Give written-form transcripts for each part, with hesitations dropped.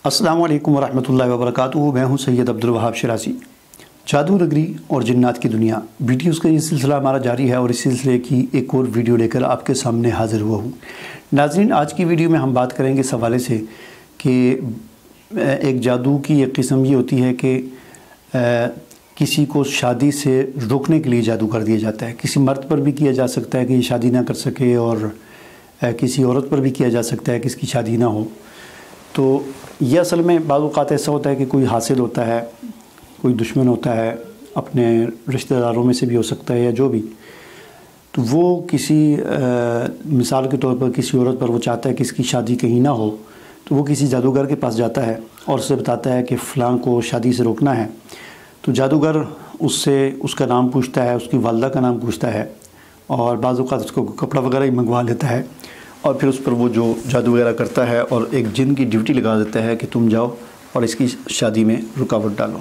अस्सलामु अलैकुम वरहमतुल्लाहि वबरकातुहू। मैं हूं सैयद अब्दुल वहाब शिराज़ी। जादू नगरी और जिन्नात की दुनिया वीडियोज़ का ये सिलसिला हमारा जारी है और इस सिलसिले की एक और वीडियो लेकर आपके सामने हाज़िर हुआ हूँ। नाज़रीन, आज की वीडियो में हम बात करेंगे इस हवाले से कि एक जादू की एक किस्म ये होती है कि किसी को शादी से रोकने के लिए जादू कर दिया जाता है। किसी मर्द पर भी किया जा सकता है कि ये शादी ना कर सके, और किसी औरत पर भी किया जा सकता है कि इसकी शादी ना हो। तो ये असल में बाज़ औक़ात ऐसा होता है कि कोई हासिल होता है, कोई दुश्मन होता है, अपने रिश्तेदारों में से भी हो सकता है या जो भी, तो वो किसी मिसाल के तौर पर किसी औरत पर वो चाहता है कि इसकी शादी कहीं ना हो, तो वो किसी जादूगर के पास जाता है और उससे बताता है कि फ़लाँ को शादी से रोकना है। तो जादूगर उससे उसका नाम पूछता है, उसकी वालदा का नाम पूछता है और बाज़ औक़ात उसको कपड़ा वगैरह ही मंगवा लेता है और फिर उस पर वो जो जादू वगैरह करता है और एक जिन की ड्यूटी लगा देता है कि तुम जाओ और इसकी शादी में रुकावट डालो।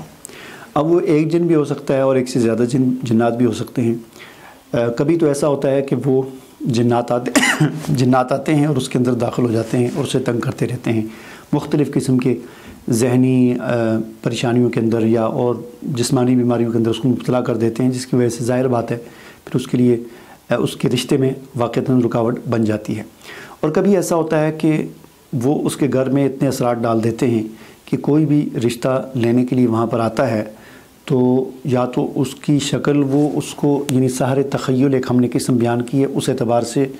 अब वो एक जिन भी हो सकता है और एक से ज़्यादा जिन्नात भी हो सकते हैं। कभी तो ऐसा होता है कि वो जिन्नात आते हैं और उसके अंदर दाखिल हो जाते हैं और उसे तंग करते रहते हैं, मुख्तलिफ़ किस्म के ज़हनी परेशानियों के अंदर या और जिस्मानी बीमारियों के अंदर उसको मुब्तला कर देते हैं, जिसकी वजह से ज़ाहिर बात है फिर उसके लिए उसके रिश्ते में वाक़तन रुकावट बन जाती है। और कभी ऐसा होता है कि वो उसके घर में इतने असरात डाल देते हैं कि कोई भी रिश्ता लेने के लिए वहाँ पर आता है तो या तो उसकी शक्ल वो उसको यानी सारे तख़य्युल एक हमने किस्म बयान की है, उस एतबार से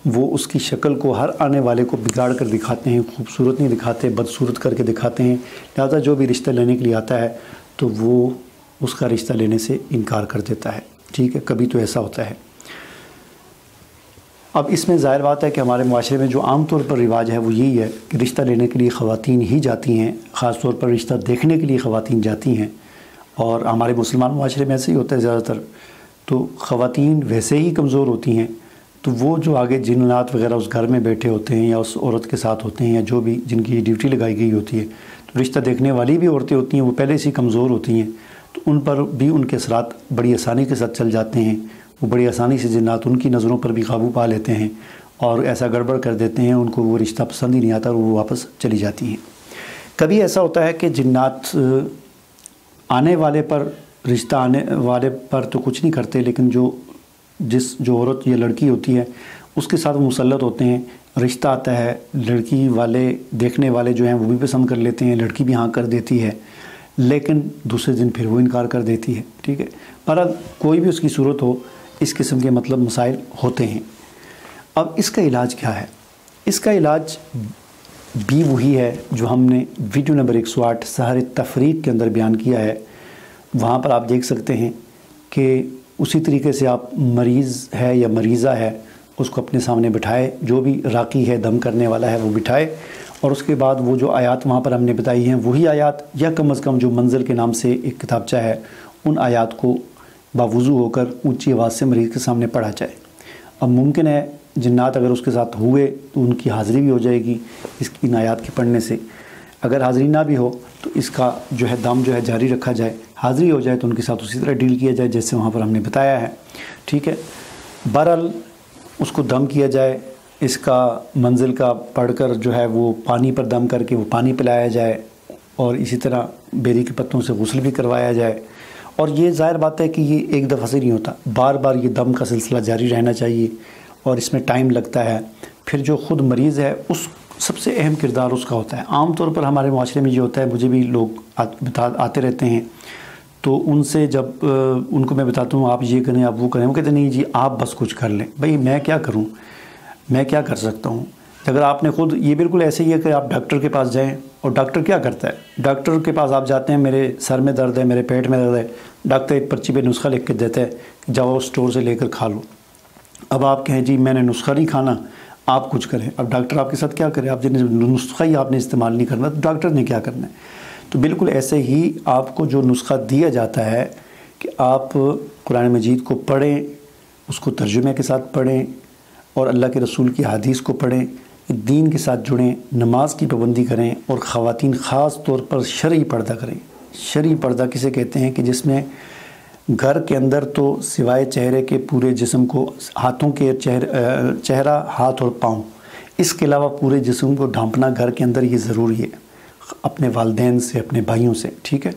वो उसकी शक्ल को हर आने वाले को बिगाड़ कर दिखाते हैं, खूबसूरत नहीं दिखाते, बदसूरत करके दिखाते हैं। लिहाजा जो भी रिश्ता लेने के लिए आता है तो वो उसका रिश्ता लेने से इनकार कर देता है। ठीक है, कभी तो ऐसा होता है। अब इसमें ज़ाहिर बात है कि हमारे माशरे में जो आम तौर पर रिवाज है वो यही है कि रिश्ता लेने के लिए ख़वातीन ही जाती हैं, ख़ास तौर पर रिश्ता देखने के लिए ख़वातीन जाती हैं और हमारे मुसलमान माशरे में ऐसे ही होता है ज़्यादातर। तो ख़वातीन वैसे ही कमज़ोर होती हैं, तो वो जो आगे जिन्नात वगैरह उस घर में बैठे होते हैं या उस औरत के साथ होते हैं या जो भी जिनकी ड्यूटी लगाई गई होती है, तो रिश्ता देखने वाली भी औरतें होती हैं, वो पहले से ही कमज़ोर होती हैं, तो उन पर भी उनके असरात बड़ी आसानी के साथ चल जाते हैं। वो बड़ी आसानी से जिन्नात उनकी नज़रों पर भी काबू पा लेते हैं और ऐसा गड़बड़ कर देते हैं, उनको वो रिश्ता पसंद ही नहीं आता और वो वापस चली जाती हैं। कभी ऐसा होता है कि जिन्नात आने वाले पर रिश्ता आने वाले पर तो कुछ नहीं करते, लेकिन जो औरत या लड़की होती है उसके साथ मुसल्लत होते हैं। रिश्ता आता है, लड़की वाले देखने वाले जो हैं वो भी पसंद कर लेते हैं, लड़की भी हाँ कर देती है, लेकिन दूसरे दिन फिर वो इनकार कर देती है। ठीक है, पर कोई भी उसकी सूरत हो, इस किस्म के मतलब मसाइल होते हैं। अब इसका इलाज क्या है? इसका इलाज भी वही है जो हमने वीडियो नंबर 108 सहर तफरीक के अंदर बयान किया है। वहाँ पर आप देख सकते हैं कि उसी तरीके से आप मरीज़ है या मरीज़ा है उसको अपने सामने बिठाए, जो भी राकी है दम करने वाला है वो बिठाए, और उसके बाद वो जो आयात वहाँ पर हमने बताई हैं वही आयात या कम अज़ कम जो मंज़िल के नाम से एक किताबचा है उन आयात को बावुज़ू होकर ऊंची आवाज़ से मरीज़ के सामने पढ़ा जाए। अब मुमकिन है जिन्नात अगर उसके साथ हुए तो उनकी हाज़िरी भी हो जाएगी इसकी इन आयात के पढ़ने से। अगर हाज़िरी ना भी हो तो इसका जो है दम जो है जारी रखा जाए, हाज़िरी हो जाए तो उनके साथ उसी तरह डील किया जाए जैसे वहाँ पर हमने बताया है। ठीक है, बहरहाल उसको दम किया जाए, इसका मंजिल का पढ़कर जो है वो पानी पर दम करके वो पानी पिलाया जाए और इसी तरह बेरी के पत्तों से गुस्ल भी करवाया जाए। और ये ज़ाहिर बात है कि ये एक दफ़ा से नहीं होता, बार बार ये दम का सिलसिला जारी रहना चाहिए और इसमें टाइम लगता है। फिर जो ख़ुद मरीज़ है उस सबसे अहम किरदार उसका होता है। आम तौर पर हमारे माशरे में ये होता है, मुझे भी लोग आते रहते हैं, तो उनसे जब उनको मैं बताता हूँ आप ये करें आप वो करें, वो कहते नहीं जी आप बस कुछ कर लें। भाई मैं क्या करूँ, मैं क्या कर सकता हूँ? अगर आपने ख़ुद ये बिल्कुल ऐसे ही है कि आप डॉक्टर के पास जाएं और डॉक्टर क्या करता है, डॉक्टर के पास आप जाते हैं, मेरे सर में दर्द है, मेरे पेट में दर्द है, डॉक्टर एक पर्ची पे नुस्खा लिख के देता है कि जाओ स्टोर से लेकर खा लो। अब आप कहें जी मैंने नुस्खा नहीं खाना, आप कुछ करें। अब डॉक्टर आपके साथ क्या करे? आप जिन्हें नुस्खा ही आपने इस्तेमाल नहीं करना तो डॉक्टर ने क्या करना है? तो बिल्कुल ऐसे ही आपको जो नुस्खा दिया जाता है कि आप कुरान मजीद को पढ़ें, उसको तर्जुमे के साथ पढ़ें और अल्लाह के रसूल की हदीस को पढ़ें, दीन के साथ जुड़ें, नमाज की पाबंदी करें और ख़वातीन ख़ास तौर पर शरई पर्दा करें। शरई पर्दा किसे कहते हैं कि जिसमें घर के अंदर तो सिवाय चेहरे के पूरे जिस्म को, हाथों के चेहरा, हाथ और पाँव, इसके अलावा पूरे जिस्म को ढांपना घर के अंदर ये ज़रूरी है। اپنے والدین سے، اپنے بھائیوں سے، ٹھیک ہے.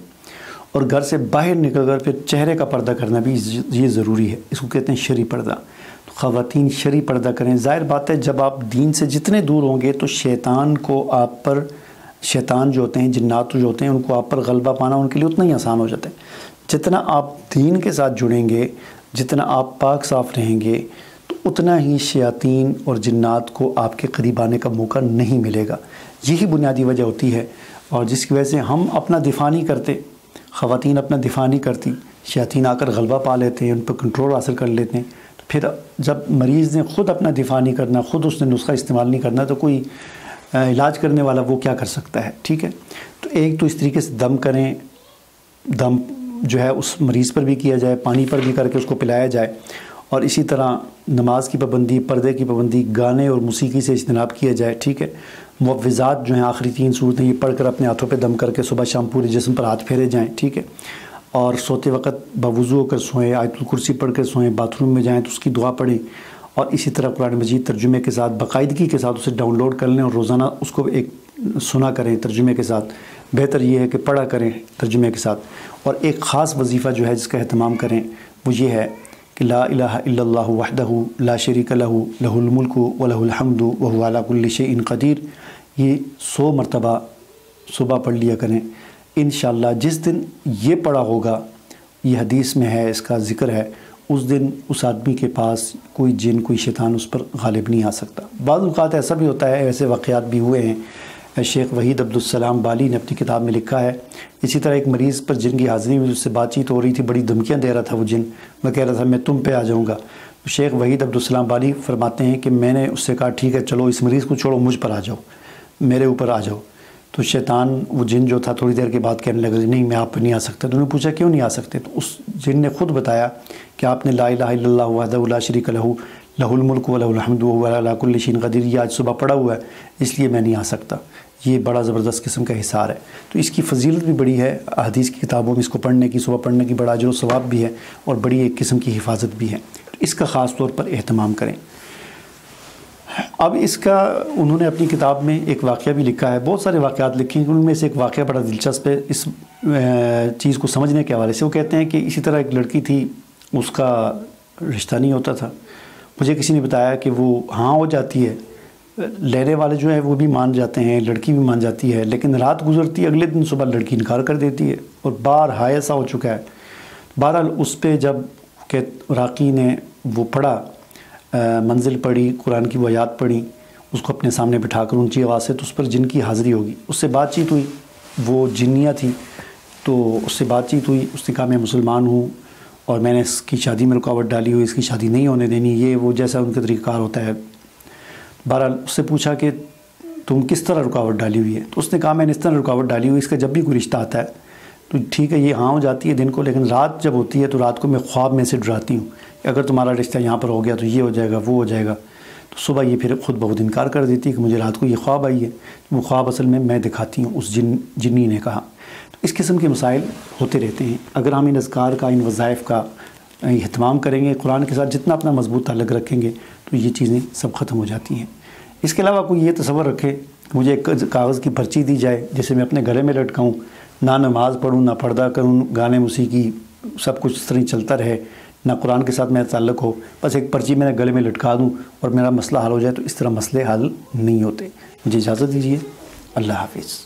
اور گھر سے باہر نکل کر پھر چہرے کا پردہ کرنا بھی یہ ضروری ہے. اس کو کہتے ہیں شرعی پردہ. تو خواتین شرعی پردہ کریں. ظاہر بات ہے جب آپ دین سے جتنے دور ہوں گے تو شیطان کو آپ پر، شیطان جو ہوتے ہیں، جنات جو ہوتے ہیں، ان کو آپ پر غلبہ پانا ان کے لیے اتنا ہی آسان ہو جاتا ہے. جتنا آپ دین کے ساتھ جڑیں گے، جتنا آپ پاک صاف رہیں گے، تو اتنا ہی شیاطین اور جنات کو آپ کے قریب آنے کا موقع نہیں ملے گا. یہی بنیادی وجہ ہوتی ہے، اور جس کی وجہ سے ہم اپنا دفاع نہیں کرتے، خواتین اپنا دفاع نہیں کرتی، شیاطین آ کر غلبہ پا لیتے ہیں، ان پر کنٹرول حاصل کر لیتے ہیں. تو پھر جب مریض نے خود اپنا دفاع نہیں کرنا، خود اس نے نسخہ استعمال نہیں کرنا، تو کوئی علاج کرنے والا وہ کیا کر سکتا ہے. ٹھیک ہے. تو ایک تو اس طریقے سے دم کریں، دم جو ہے اس مریض پر بھی کیا جائے، پانی پر بھی کر کے اس کو پلایا جائے. اور اسی طرح نماز کی پابندی، پردے کی پابندی، گانے اور موسیقی سے اجتناب کیا جائے. ٹھیک ہے. معوذات جو ہیں آخری 3 صورتیں، یہ پڑھ کر اپنے ہاتھوں پہ دم کر کے صبح شام پورے جسم پر ہاتھ پھیرے جائیں. ٹھیک ہے. اور سوتے وقت بوضو ہو کر سوئیں، آیت الکرسی پڑھ کر سوئیں. باتھ روم میں جائیں تو اس کی دعا پڑھیں. اور اسی طرح قرآن مجید ترجمے کے ساتھ باقاعدگی کے ساتھ اسے ڈاؤن لوڈ کر لیں اور روزانہ اس کو ایک سنا کریں ترجمے کے ساتھ. بہتر یہ ہے کہ پڑھا کریں ترجمے کے ساتھ. اور ایک خاص وظیفہ جو ہے جس کا اہتمام کریں وہ یہ ہے کہ لا الہ الا اللہ وحدہ لا شریک لہ لہ الملک ولہ الحمد وہو علی کل شیء قدیر. یہ 100 مرتبہ صبح پڑھ لیا کریں. انشاءاللہ جس دن یہ پڑھا ہوگا، یہ حدیث میں ہے، اس کا ذکر ہے، اس دن اس آدمی کے پاس کوئی جن، کوئی شیطان اس پر غالب نہیں آ سکتا. بعض اوقات ایسا بھی ہوتا ہے، ایسے واقعات بھی ہوئے ہیں. شیخ وحید عبدالسلام بالی نے اپنی کتاب میں لکھا ہے، اسی طرح ایک مریض پر جن کی حاضری میں اس سے بات چیت ہو رہی تھی، بڑی دھمکیاں دے رہا تھا وہ جن. میں کہہ رہا تھا میں تم پہ آ جاؤں گا. شیخ وحید عبدالسلام بالی فرماتے ہیں کہ میں نے اس سے کہا ٹھیک ہے چلو اس مریض کو چھوڑو، مجھ پر آ جاؤ، میرے اوپر آ جاؤ. تو شیطان، وہ جن جو تھا، تھوڑی دیر کے بعد کہنے لگا نہیں میں آپ پہ نہیں آ سکتا. تو انہوں نے پوچھا کیوں نہیں آ سکتے؟ تو اس جن نے خود بتایا کہ آپ نے لا الہ الا اللہ وحدہ لا شریک لہ لہ الملک ولہ الحمد وہو علی کل شیء قدیر، یہ آج صبح پڑھا ہوا ہے اس لیے میں نہیں آ سکتا. یہ بڑا زبردست قسم کا حصار ہے. تو اس کی فضیلت بھی بڑی ہے، حدیث کی کتابوں میں اس کو پڑھنے کی، صبح پڑھنے کی بڑا اجر و ثواب بھی ہے، اور بڑی ایک قسم کی حفاظت بھی ہے. تو اس کا خاص طور پر اہتمام کریں. اب اس کا انہوں نے اپنی کتاب میں ایک واقعہ بھی لکھا ہے، بہت سارے واقعات لکھے ہیں، ان میں سے ایک واقعہ بڑا دلچسپ ہے اس چیز کو سمجھنے کے حوالے سے. وہ کہتے ہیں کہ اسی طرح ایک لڑکی تھی، اس کا رشتہ نہیں ہوتا تھا. مجھے کسی نے بتایا کہ وہ ہاں ہو جاتی ہے، لینے والے جو ہے وہ بھی مان جاتے ہیں، لڑکی بھی مان جاتی ہے، لیکن رات گزرتی ہے، اگلے دن صبح لڑکی انکار کر دیتی ہے، اور بارہا ایسا ہو چکا ہے. بہرحال اس پہ جب کہ راقی نے وہ پڑھا، منزل پڑھی، قرآن کی وہ آیات پڑھی، اس کو اپنے سامنے بٹھا کر اونچی آواز سے، تو اس پر جن کی حاضری ہوگی. اس سے بات چیت ہوئی، وہ جنیہ تھی، تو اس سے بات چیت ہوئی. اس نے کہا میں مسلمان ہوں اور میں نے اس کی شادی میں رکاوٹ ڈالی ہوئی، اس کی شادی نہیں ہونے دینی، یہ وہ جیسا ان کا طریقہ کار ہوتا ہے. بہرحال اس سے پوچھا کہ تم کس طرح رکاوٹ ڈالی ہوئی ہے؟ تو اس نے کہا میں نے اس طرح رکاوٹ ڈالی ہوئی، اس کا جب بھی کوئی رشتہ آتا ہے تو ٹھیک ہے یہ ہاں ہو جاتی ہے دن کو، لیکن رات جب ہوتی ہے تو رات کو میں خواب میں سے ڈراتی ہوں کہ اگر تمہارا رشتہ یہاں پر ہو گیا تو یہ ہو جائے گا، وہ ہو جائے گا. تو صبح یہ پھر خود بخود انکار کر دیتی ہے کہ مجھے رات کو یہ خواب آئی ہے. وہ خواب اصل میں دکھاتی ہوں، اس جنی نے کہا. تو اس قسم کے مسائل ہوتے رہتے ہیں. اگر ہم ان اذکار کا، ان وظائف کا اہتمام کریں گے، قرآن کے ساتھ جتنا اپنا مضبوط تعلق رکھیں گے، تو یہ چیزیں سب ختم ہو جاتی ہیں. اس کے علاوہ کوئی یہ تصور رکھے مجھے ایک کاغذ کی پرچی دی جائے جسے میں اپنے گلے میں لٹکاؤں، نہ نماز پڑھوں، نہ پردہ کروں، گانے موسیقی سب کچھ اس طرح چلتا رہے، نہ قرآن کے ساتھ میرا تعلق ہو، بس ایک پرچی میں گلے میں لٹکا دوں اور میرا مسئلہ حل ہو جائے، تو اس طرح مسئلے حل نہیں ہوتے. مجھے اجازت دیجیے. اللہ حافظ.